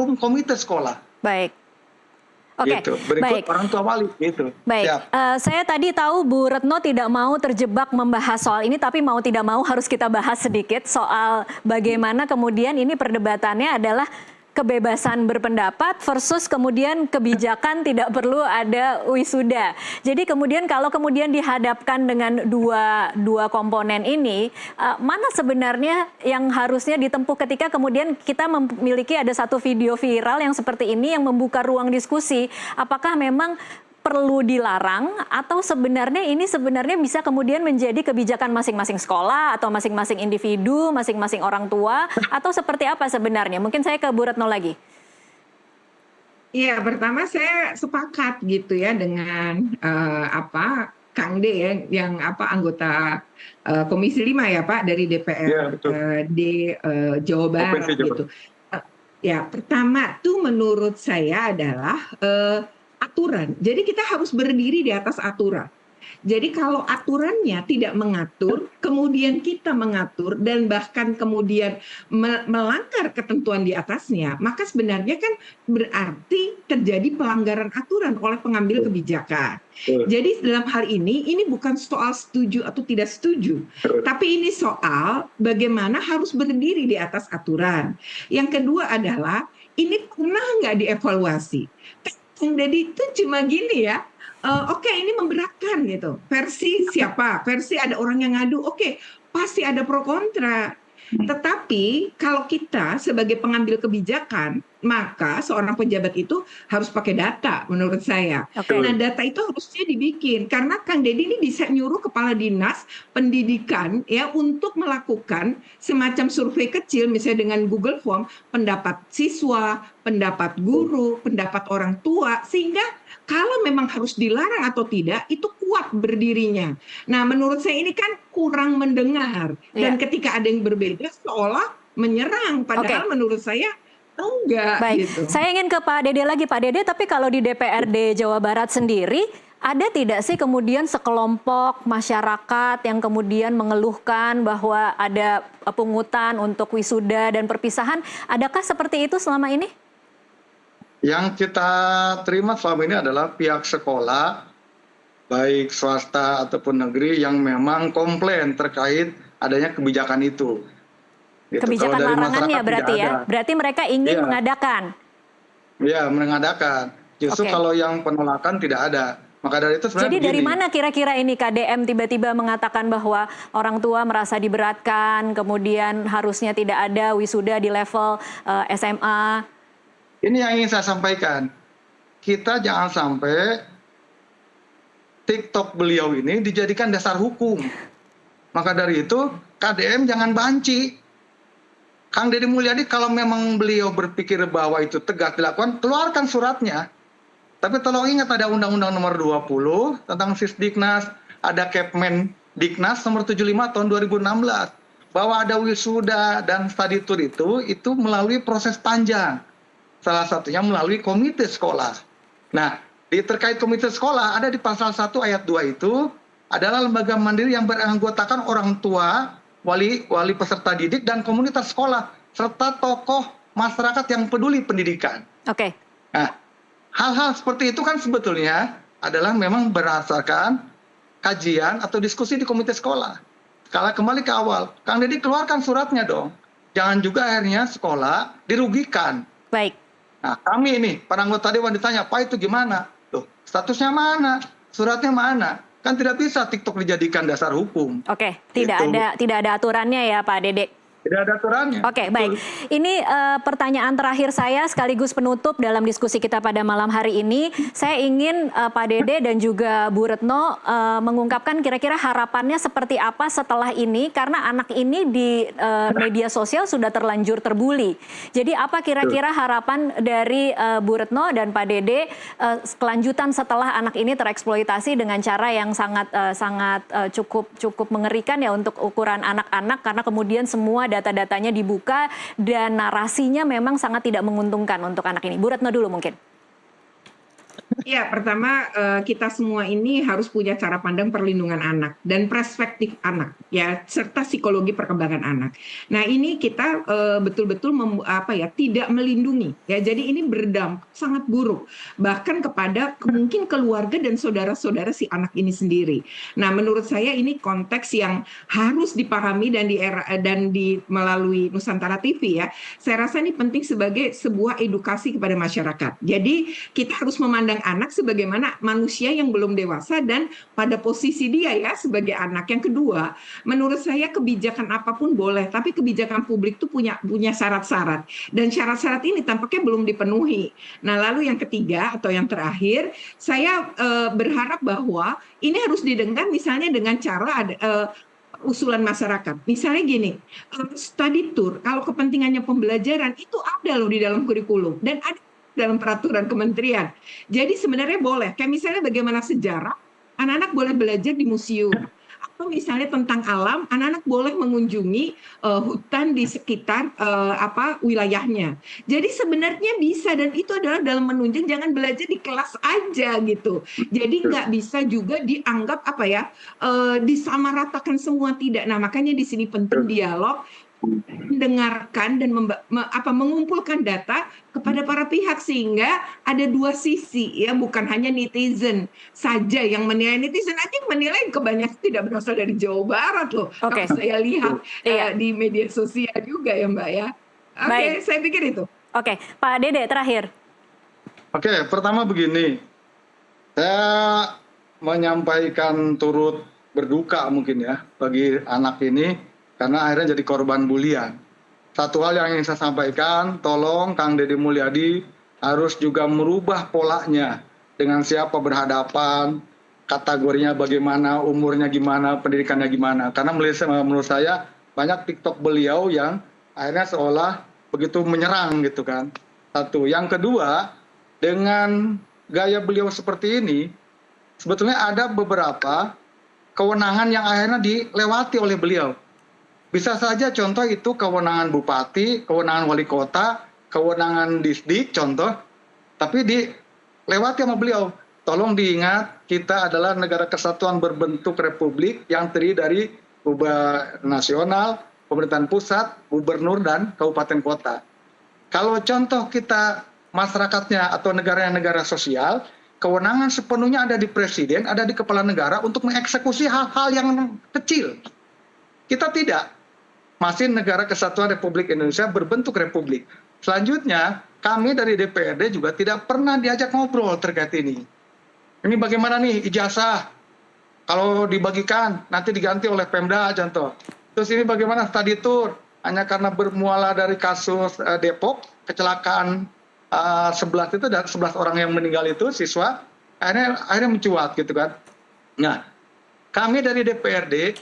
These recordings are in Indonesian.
forum komite sekolah. Baik. Oke, Gitu. Berikut baik. orang tua wali, gitu. Baik, Siap. saya tadi tahu Bu Retno tidak mau terjebak membahas soal ini, tapi mau tidak mau harus kita bahas sedikit soal bagaimana kemudian ini perdebatannya adalah kebebasan berpendapat versus kemudian kebijakan tidak perlu ada wisuda. Jadi kemudian kalau kemudian dihadapkan dengan dua komponen ini, mana sebenarnya yang harusnya ditempuh ketika kemudian kita memiliki ada satu video viral yang seperti ini yang membuka ruang diskusi, apakah memang perlu dilarang atau sebenarnya ini sebenarnya bisa kemudian menjadi kebijakan masing-masing sekolah atau masing-masing individu, masing-masing orang tua, atau seperti apa sebenarnya? Mungkin saya ke Bu Retno lagi. Iya, pertama saya sepakat gitu ya dengan Kang D ya, yang anggota Komisi 5 ya Pak dari DPR Jawa Barat gitu. Ya, pertama tuh menurut saya adalah aturan. Jadi kita harus berdiri di atas aturan. Jadi kalau aturannya tidak mengatur, kemudian kita mengatur dan bahkan kemudian melanggar ketentuan di atasnya, maka sebenarnya kan berarti terjadi pelanggaran aturan oleh pengambil kebijakan. Jadi dalam hal ini bukan soal setuju atau tidak setuju, tapi ini soal bagaimana harus berdiri di atas aturan. Yang kedua adalah ini pernah nggak dievaluasi? Jadi itu cuma gini ya, oke, ini memberatkan gitu. Versi siapa? Versi ada orang yang ngadu, oke, pasti ada pro kontra. Tetapi kalau kita sebagai pengambil kebijakan, maka seorang pejabat itu harus pakai data menurut saya. Nah, data itu harusnya dibikin karena Kang Deddy ini bisa nyuruh kepala dinas pendidikan ya untuk melakukan semacam survei kecil misalnya dengan Google Form, pendapat siswa, pendapat guru, pendapat orang tua, sehingga kalau memang harus dilarang atau tidak itu kuat berdirinya. Nah, menurut saya ini kan kurang mendengar dan ketika ada yang berbeda seolah menyerang, padahal menurut saya enggak. Baik, gitu. Saya ingin ke Pak Dede lagi, Pak Dede. Tapi kalau di DPRD Jawa Barat sendiri, ada tidak sih kemudian sekelompok masyarakat yang kemudian mengeluhkan bahwa ada pungutan untuk wisuda dan perpisahan? Adakah seperti itu selama ini? Yang kita terima selama ini adalah pihak sekolah, baik swasta ataupun negeri, yang memang komplain terkait adanya kebijakan itu. Gitu. Kebijakan larangannya berarti ya? Berarti mereka ingin mengadakan? Iya, mengadakan. Justru kalau yang penolakan tidak ada. Maka dari itu sebenarnya jadi dari mana kira-kira ini KDM tiba-tiba mengatakan bahwa orang tua merasa diberatkan, kemudian harusnya tidak ada wisuda di level SMA? Ini yang ingin saya sampaikan. Kita jangan sampai TikTok beliau ini dijadikan dasar hukum. Maka dari itu KDM jangan banci. Kang Deddy Mulyadi kalau memang beliau berpikir bahwa itu tegas dilakukan, keluarkan suratnya. Tapi tolong ingat ada Undang-Undang nomor 20 tentang Sisdiknas, ada Kepmen Diknas nomor 75 tahun 2016. Bahwa ada wisuda dan study tour itu melalui proses panjang. Salah satunya melalui komite sekolah. Nah, terkait komite sekolah ada di pasal 1 ayat 2 itu adalah lembaga mandiri yang beranggotakan orang tua, wali peserta didik dan komunitas sekolah serta tokoh masyarakat yang peduli pendidikan. Nah, hal-hal seperti itu kan sebetulnya adalah memang berdasarkan kajian atau diskusi di komite sekolah. Kalau kembali ke awal, Kang Deddy keluarkan suratnya dong. Jangan juga akhirnya sekolah dirugikan. Baik. Nah, kami ini para anggota dewan ditanya, Pak itu gimana? Tuh, statusnya mana? Suratnya mana? Kan tidak bisa TikTok dijadikan dasar hukum. Tidak ada aturannya ya Pak Dede. Tidak ada aturannya. Baik. Ini pertanyaan terakhir saya sekaligus penutup dalam diskusi kita pada malam hari ini. Saya ingin Pak Dede dan juga Bu Retno mengungkapkan kira-kira harapannya seperti apa setelah ini, karena anak ini di media sosial sudah terlanjur terbuli. Jadi apa kira-kira harapan dari Bu Retno dan Pak Dede kelanjutan setelah anak ini tereksploitasi dengan cara yang sangat cukup mengerikan ya untuk ukuran anak-anak, karena kemudian semua data-datanya dibuka dan narasinya memang sangat tidak menguntungkan untuk anak ini. Bu Retno dulu mungkin. Ya, pertama kita semua ini harus punya cara pandang perlindungan anak dan perspektif anak, ya, serta psikologi perkembangan anak. Nah, ini kita betul-betul tidak melindungi, ya. Jadi ini berdampak sangat buruk, bahkan kepada mungkin keluarga dan saudara-saudara si anak ini sendiri. Nah, menurut saya ini konteks yang harus dipahami dan melalui Nusantara TV, ya. Saya rasa ini penting sebagai sebuah edukasi kepada masyarakat. Jadi kita harus memandang anak sebagaimana manusia yang belum dewasa dan pada posisi dia, ya, sebagai anak. Yang kedua, menurut saya kebijakan apapun boleh, tapi kebijakan publik itu punya syarat-syarat, dan syarat-syarat ini tampaknya belum dipenuhi. Nah, lalu yang ketiga atau yang terakhir, saya berharap bahwa ini harus didengar misalnya dengan cara usulan masyarakat. Misalnya gini, study tour kalau kepentingannya pembelajaran itu ada loh di dalam kurikulum dan ada dalam peraturan kementerian. Jadi sebenarnya boleh, kayak misalnya bagaimana sejarah, anak-anak boleh belajar di museum. Atau misalnya tentang alam, anak-anak boleh mengunjungi hutan di sekitar wilayahnya. Jadi sebenarnya bisa, dan itu adalah dalam menunjang, jangan belajar di kelas aja gitu. Jadi nggak bisa juga dianggap disamaratakan semua, tidak. Nah, makanya di sini penting dialog, mendengarkan dan mengumpulkan data kepada para pihak sehingga ada dua sisi, ya, bukan hanya netizen saja yang menilai. Netizen aja yang menilai kebanyakan tidak berasal dari Jawa Barat loh. Oke. Kalau saya lihat Iya. di media sosial juga, ya, Mbak, ya. Oke, saya pikir itu. Oke, Pak Dede terakhir. Oke, pertama begini, saya menyampaikan turut berduka mungkin ya bagi anak ini karena akhirnya jadi korban bulian. Satu hal yang ingin saya sampaikan, tolong Kang Deddy Mulyadi harus juga merubah polanya dengan siapa berhadapan, kategorinya bagaimana, umurnya gimana, pendidikannya gimana. Karena menurut saya banyak TikTok beliau yang akhirnya seolah begitu menyerang gitu kan. Satu. Yang kedua, dengan gaya beliau seperti ini, sebetulnya ada beberapa kewenangan yang akhirnya dilewati oleh beliau. Bisa saja contoh itu kewenangan bupati, kewenangan wali kota, kewenangan disdik contoh, tapi dilewati sama beliau. Tolong diingat, kita adalah negara kesatuan berbentuk republik yang terdiri dari nasional, pemerintahan pusat, gubernur, dan kabupaten kota. Kalau contoh kita masyarakatnya atau negara sosial, kewenangan sepenuhnya ada di presiden, ada di kepala negara untuk mengeksekusi hal-hal yang kecil. Kita tidak. Masih negara kesatuan Republik Indonesia berbentuk republik. Selanjutnya, kami dari DPRD juga tidak pernah diajak ngobrol terkait ini. Ini bagaimana nih ijazah? Kalau dibagikan, nanti diganti oleh Pemda contoh. Terus ini bagaimana study tour? Hanya karena bermuara dari kasus Depok, kecelakaan 11 orang yang meninggal itu, siswa, akhirnya mencuat gitu kan. Nah, kami dari DPRD,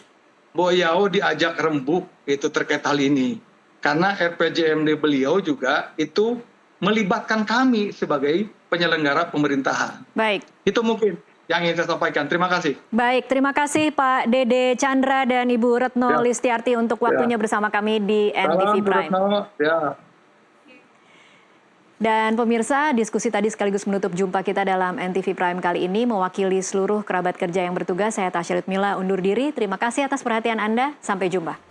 Boyao diajak rembuk itu terkait hal ini. Karena RPJMD beliau juga itu melibatkan kami sebagai penyelenggara pemerintahan. Baik. Itu mungkin yang ingin saya sampaikan. Terima kasih. Baik, terima kasih Pak Dede Chandra dan Ibu Retno Listiarti untuk waktunya bersama kami di NTV Prime. Dan pemirsa, diskusi tadi sekaligus menutup jumpa kita dalam NTV Prime kali ini. Mewakili seluruh kerabat kerja yang bertugas, saya Tasya Litmila undur diri. Terima kasih atas perhatian Anda. Sampai jumpa.